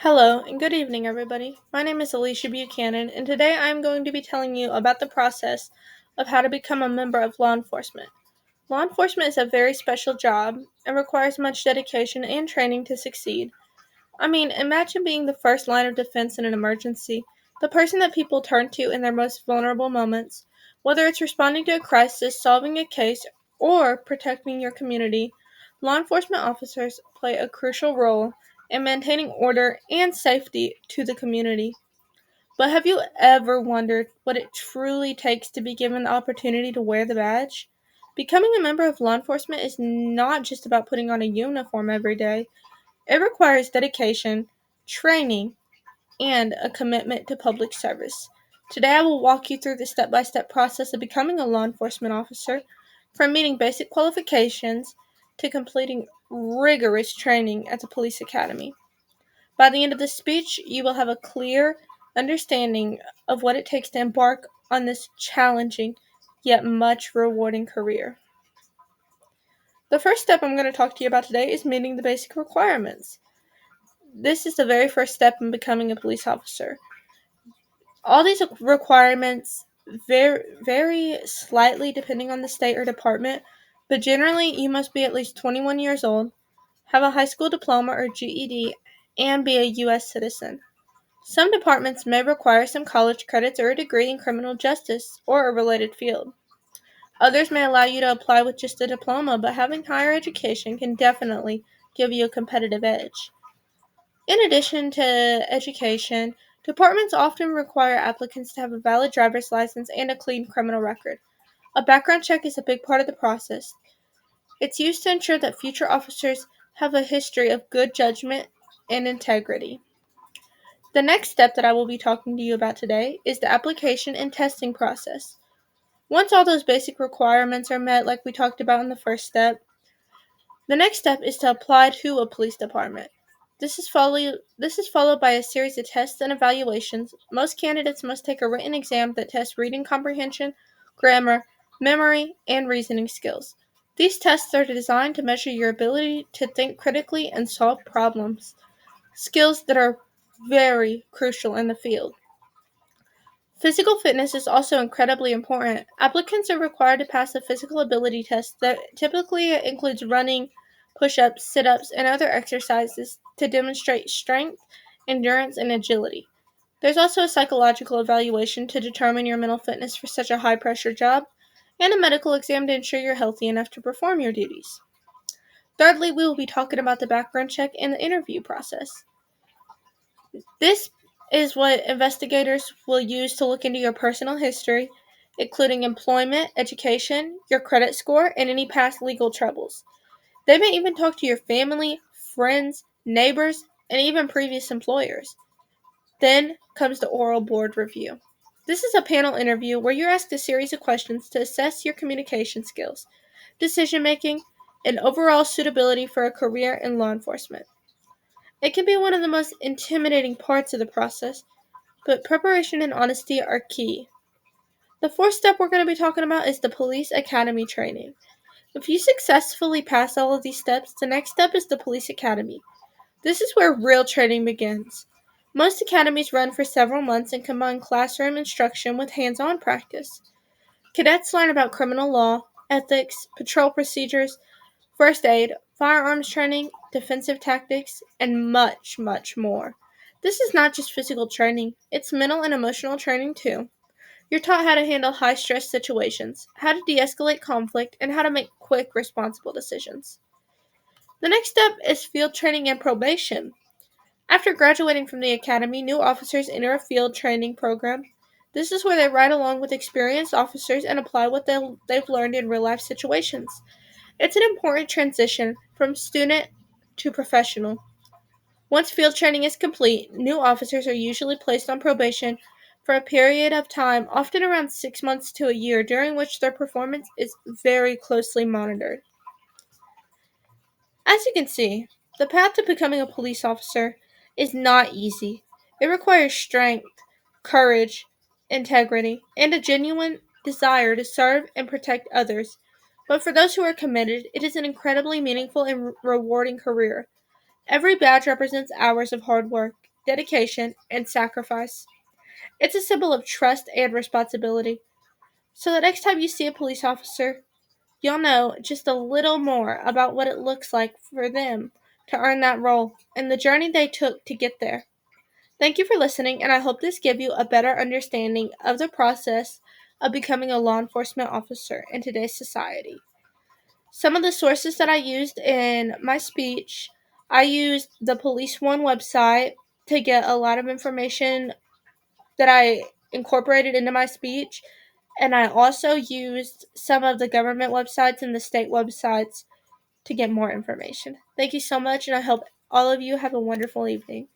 Hello, and good evening, everybody. My name is Alishia Buchanan, and today I am going to be telling you about the process of how to become a member of law enforcement. Law enforcement is a very special job and requires much dedication and training to succeed. Imagine being the first line of defense in an emergency, the person that people turn to in their most vulnerable moments. Whether it's responding to a crisis, solving a case, or protecting your community, law enforcement officers play a crucial role in maintaining order and safety to the community. But have you ever wondered what it truly takes to be given the opportunity to wear the badge? Becoming a member of law enforcement is not just about putting on a uniform every day. It requires dedication, training, and a commitment to public service. Today, I will walk you through the step by step process of becoming a law enforcement officer, from meeting basic qualifications to completing rigorous training at the police academy. By the end of this speech, you will have a clear understanding of what it takes to embark on this challenging yet much rewarding career. The first step I'm going to talk to you about today is meeting the basic requirements. This is the very first step in becoming a police officer. All these requirements vary slightly depending on the state or department, but generally you must be at least 21 years old, have a high school diploma or GED, and be a U.S. citizen. Some departments may require some college credits or a degree in criminal justice or a related field. Others may allow you to apply with just a diploma, but having higher education can definitely give you a competitive edge. In addition to education, departments often require applicants to have a valid driver's license and a clean criminal record. A background check is a big part of the process. It's used to ensure that future officers have a history of good judgment and integrity. The next step that I will be talking to you about today is the application and testing process. Once all those basic requirements are met, like we talked about in the first step, the next step is to apply to a police department. This is followed by a series of tests and evaluations. Most candidates must take a written exam that tests reading comprehension, grammar, memory, and reasoning skills. These tests are designed to measure your ability to think critically and solve problems, skills that are very crucial in the field. Physical fitness is also incredibly important. Applicants are required to pass a physical ability test that typically includes running, push ups, sit ups, and other exercises to demonstrate strength, endurance, and agility. There's also a psychological evaluation to determine your mental fitness for such a high pressure job, and a medical exam to ensure you're healthy enough to perform your duties. Thirdly, we will be talking about the background check and the interview process. This is what investigators will use to look into your personal history, including employment, education, your credit score, and any past legal troubles. They may even talk to your family, friends, neighbors, and even previous employers. Then comes the oral board review. This is a panel interview where you're asked a series of questions to assess your communication skills, decision making, and overall suitability for a career in law enforcement. It can be one of the most intimidating parts of the process, but preparation and honesty are key. The fourth step we're going to be talking about is the police academy training. If you successfully pass all of these steps, the next step is the police academy. This is where real training begins. Most academies run for several months and combine classroom instruction with hands-on practice. Cadets learn about criminal law, ethics, patrol procedures, first aid, firearms training, defensive tactics, and much, much more. This is not just physical training, it's mental and emotional training too. You're taught how to handle high stress situations, how to de escalate conflict, and how to make quick, responsible decisions. The next step is field training and probation. After graduating from the academy, new officers enter a field training program. This is where they ride along with experienced officers and apply what they've learned in real life situations. It's an important transition from student to professional. Once field training is complete, new officers are usually placed on probation for a period of time, often around 6 months to a year, during which their performance is very closely monitored. As you can see, the path to becoming a police officer is not easy. It requires strength, courage, integrity, and a genuine desire to serve and protect others. But for those who are committed, it is an incredibly meaningful and rewarding career. Every badge represents hours of hard work, dedication, and sacrifice. It's a symbol of trust and responsibility. So the next time you see a police officer, you'll know just a little more about what it looks like for them to earn that role and the journey they took to get there. Thank you for listening, and I hope this gave you a better understanding of the process of becoming a law enforcement officer in today's society. Some of the sources that I used in my speech, I used the Police One website to get a lot of information that I incorporated into my speech, and I also used some of the government websites and the state websites to get more information. Thank you so much, and I hope all of you have a wonderful evening.